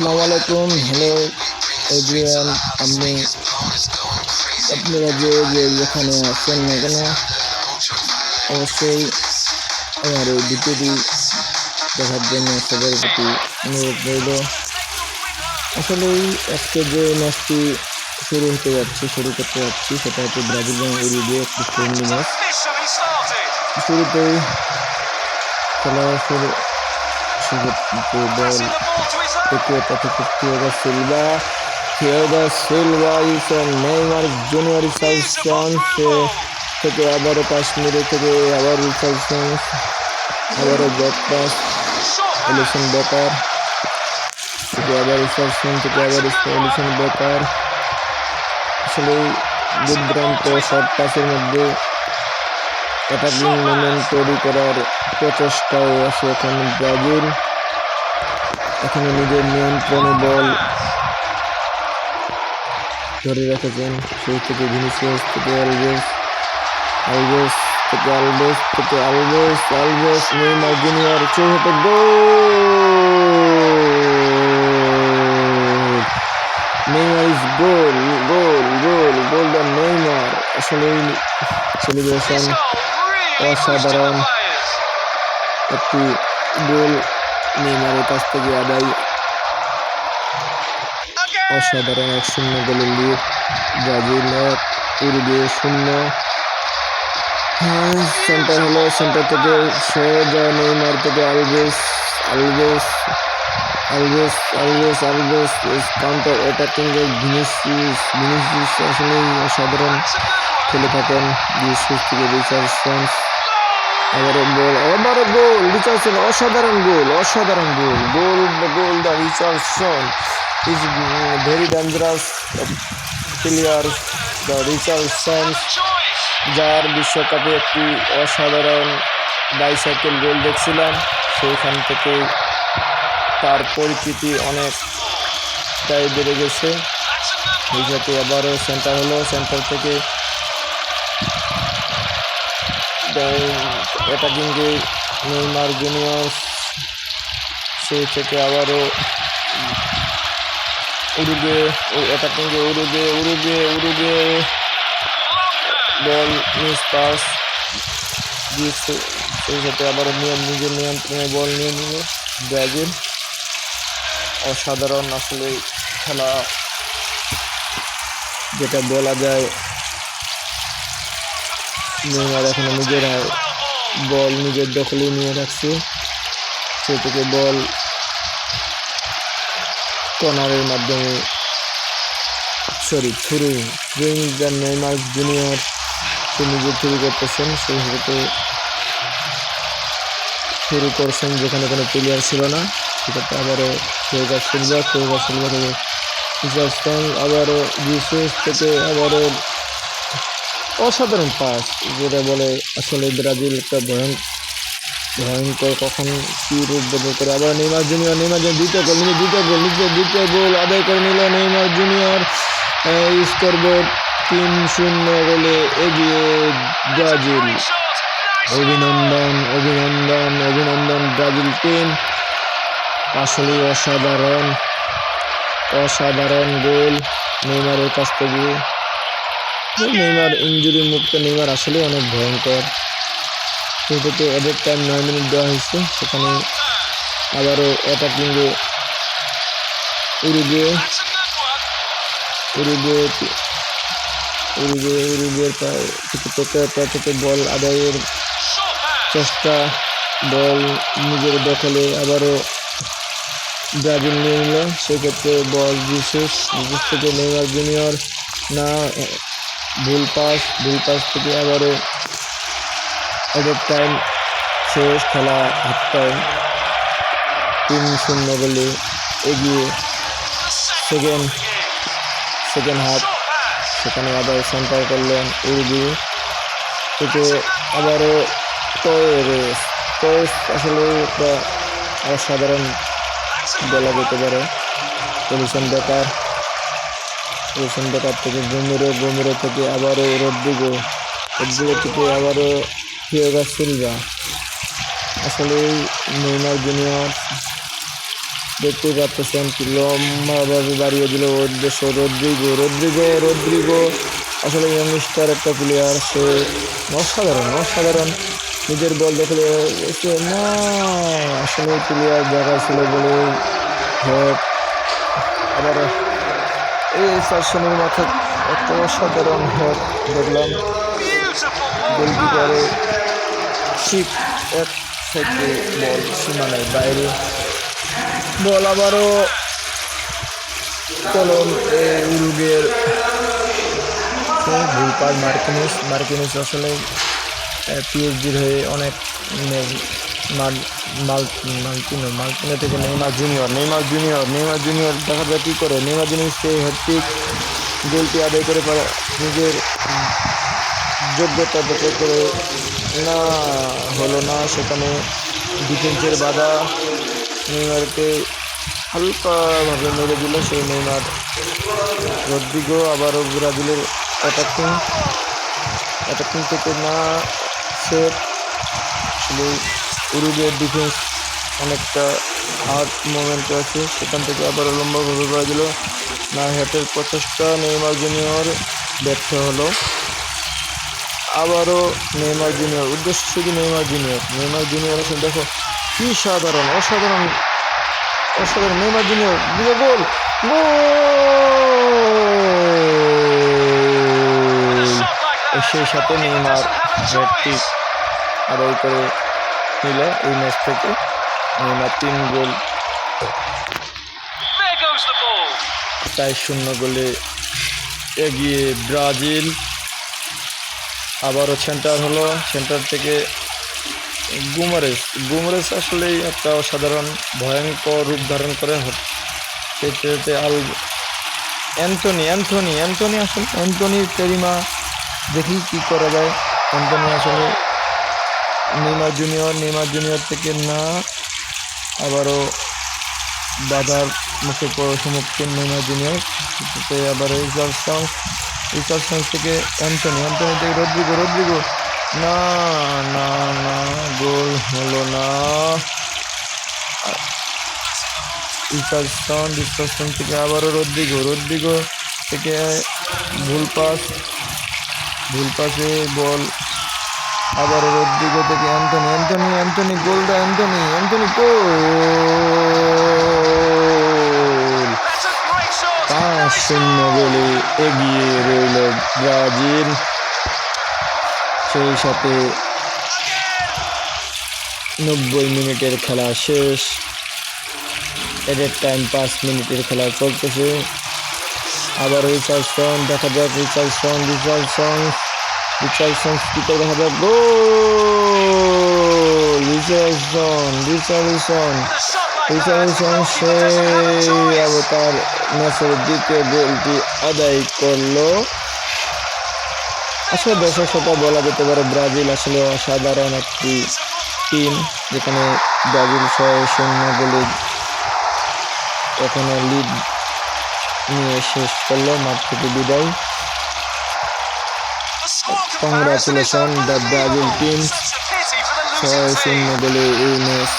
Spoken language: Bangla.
আসসালামু আলাইকুম। হ্যালো এভরিওয়ান, আপনারা যেখানে আছেন না কেন অবশ্যই আমার এই ভিডিওটি দেখার জন্য সবার প্রতি অনুরোধ রইল। আসলেই আজকে যে ম্যাচটি শুরু করতে যাচ্ছি সেটা হচ্ছে ব্রাজিল এবং উরুগুয়ে একটি ফ্রেন্ডলি ম্যাচ। শুরুতেই খেলা শুরু বল থেকে Thiago Silva নেইমার জুনিয়র রিচার্লসন থেকে আবারও কাশ্মীরে থেকে আবার রিচার্লসন আবারও ব্যাক পাস এলিসন বেকার থেকে আবার রিচার্লসন থেকে আবার এলিসন বেকার। আসলে দুর্দান্ত শর্ট পাসের মধ্যে অ্যাটাকিং মোমেন্ট তৈরি করার প্রচেষ্টায় আছে এখন ব্রাজিল। এখানে নিজের নিয়ন্ত্রণে বল ধরে রেখেছেন সেই থেকে ভিনিসিয়াস থেকে আলভেস নেইমার জুনিয়র চৌহাতে Neymar is goal the Neymar. আসলে সেলিব্রেশন অসাধারণ একটি গোল নেইমারের কাছ থেকে আদায়। অসাধারণ 1-0 গোলের লিড, ব্রাজিল 1 উরুগুয়ে 0। সেন্টার থেকে সোজা নেইমার থেকে আলভেস কাউন্টার অ্যাটাকিং ভিনিসিয়াস আসলে অসাধারণ খেলে থাকেন। ভিনিসিয়াস থেকে রিচার্লসন আবারও গোল রিচার্লসন অসাধারণ goal the Richarlison is very dangerous player the Richarlison, যার বিশ্বকাপে একটি অসাধারণ বাইসাইকেল গোল দেখছিলাম। সেইখান থেকে তার পরিচিতি অনেকটাই বেড়ে গেছে। এই সাথে আবারও সেন্টার থেকে অ্যাটাকিংয়ে নেইমার জুনিয়র, সেই থেকে আবারও উরুগুয়ে বল মিস পাস দিয়েছে। সেই সাথে আবারও নিজের নিয়ন্ত্রণে বল নিয়ে নিল ব্রাজিল। অসাধারণ আসলে খেলা, যেটা বলা যায় নেইমার এখনো বল নিজের দখলে নিয়ে রাখছে। সে থেকে বল কর্নারের মাধ্যমে নেইমার জুনিয়র সে নিজে থ্রু করতেছেন, সেই সাথে শুরু করছেন যেখানে কোনো প্লেয়ার ছিল না। সেটাতে আবারও Thiago Silva থেকে রিচার্লসন, আবারও ভিনিসিয়াস থেকে আবারও অসাধারণ পাস, যেটা বলে আসলে ব্রাজিল একটা ভয়ঙ্কর কখন কি রূপ বদল করে। আবার নেইমার জুনিয়র দ্বিতীয় গোল আদায় করে নিল নেইমার জুনিয়র। স্কোরবোর্ড 3-0 গোলে এগিয়ে ব্রাজিল। অভিনন্দন ব্রাজিল টিম। আসলে অসাধারণ গোল নেইমারের কাছ থেকে। নেইমার ইনজুরি মুক্ত, নেইমার আসলে অনেক ভয়ঙ্কর। সেটাতে এডেড টাইম 9 মিনিট দেওয়া হয়েছে। সেখানে আবারও অ্যাটাকিংয়ে উরুগুয়ের থেকে বল আদায়ের চেষ্টা, বল নিজের দখলে আবারও ব্রাজিল নিয়ে নিল। সেক্ষেত্রে বল ভিনিসিয়াস থেকে নেইমার জুনিয়র না, ভুল পাস থেকে আবারও এডেড টাইম শেষ, খেলা হাফ টাইম 3-0 গোলে এগিয়ে সেকেন্ড হাফ। সেখানে আবার সেন্টার করলেন উরুগুয়ে থেকে আবারও টয়েস আসলে একটা অসাধারণ বলা যেতে পারে। এলিসন বেকার থেকে গোমেরো থেকে আবারও রদ্রিগো থেকে আবারও Thiago Silva। আসলে নেইমার জুনিয়র দেখতেই পাচ্ছেন কি লম্বাভাবে বাড়িয়ে দিল উদ্দেশ্য রদ্রিগো রদ্রিগো রদ্রিগো আসলে ইংলিশটার একটা প্লেয়ার, সে অসাধারণ অসাধারণ নিজের বল দেখলে না আসলে প্লেয়ার জায়গা ছিল বলে হেড। আবার এই সার্সনের মাথায় একটা অসাধারণ হেড দেখলাম গোলকিপারে ঠিক এক সাইডে বল সীমানার বাইরে, বল আবারও কলম উরুগের ভুল পাস মার্কিনিস আসলে পিএসজির হয়ে অনেক মার্কিনো থেকে নেইমার জুনিয়র দেখা যায় কী করে, নেইমার জুনিয়র সে হ্যাটট্রিক গোলটি আদায় করে পারে নিজের যোগ্যতা দেখে করে, না হলো না, সেখানে ডিফেন্সের বাধা নেইমারকে হালকাভাবে মেরে দিল সেই নেইমার। রদ্রিগো আবারও ব্রাজিলের অ্যাটাকিং থেকে না সেভ, আসলে উরুগুয়ের ডিফেন্স অনেকটা হার্ড মোমেন্টে আছে, সেখান থেকে আবারও লম্বাভাবে বাড়া দিল না, হেটের প্রচেষ্টা নেইমার জুনিয়র ব্যর্থ হলো। আবারও নেইমার জুনিয়র উদ্দেশ্য শুধু নেইমার জুনিয়র আসলে দেখো কি অসাধারণ নেইমার জুনিয়র দিল গোল, সেই সাথে নেইমার হ্যাটট্রিক আদায় করে নিল এই ম্যাচ থেকে। নেইমার 3 গোল 4-0 গোলে এগিয়ে ব্রাজিল। আবারও সেন্টার থেকে গুমারেস আসলে একটা অসাধারণ ভয়ঙ্কর রূপ ধারণ করে সেটাতে অ্যান্থনি আসলে তেরিমা দেখি কি করা যায়। অ্যান্থনি আসলে নেইমার জুনিয়র থেকে না, আবারও বাধার মুখে সম্মুখীন নেইমার জুনিয়র, আবার রিচার্ডসন থেকে অ্যান্থনি থেকে রদ্রিগো না গোল হলো না। রিচার্ডসন থেকে আবারও রদ্রিগো থেকে ভুল পাসে বল, আবারও রদ্রিগো থেকে অ্যান্থনি গোলটা অ্যান্থনি গোল 5-0 গোলে এগিয়ে রইল ব্রাজিল। সেই সাথে 90 মিনিটের খেলা শেষ, এডেড টাইম 5 মিনিটের খেলা চলতেছে। আবার রিচার্ডসন দেখা যাক, রিচার্ডসন কি করে দেখা যাক, গোল রিচার্ডসন সেই তার ম্যাচের দ্বিতীয় গোলটি আদায় করলো। আসলে দর্শক সাথে বলা যেতে পারে ব্রাজিল আসলে অসাধারণ একটি টিম, যেখানে ব্রাজিল 6-0 গোলে এখানে লিড নিয়ে শেষ করলো মাঠ থেকে বিদায়। কংগ্রাচুলেশন দ্য ব্রাজিল টিম, 6-0 গোলে এই ম্যাচ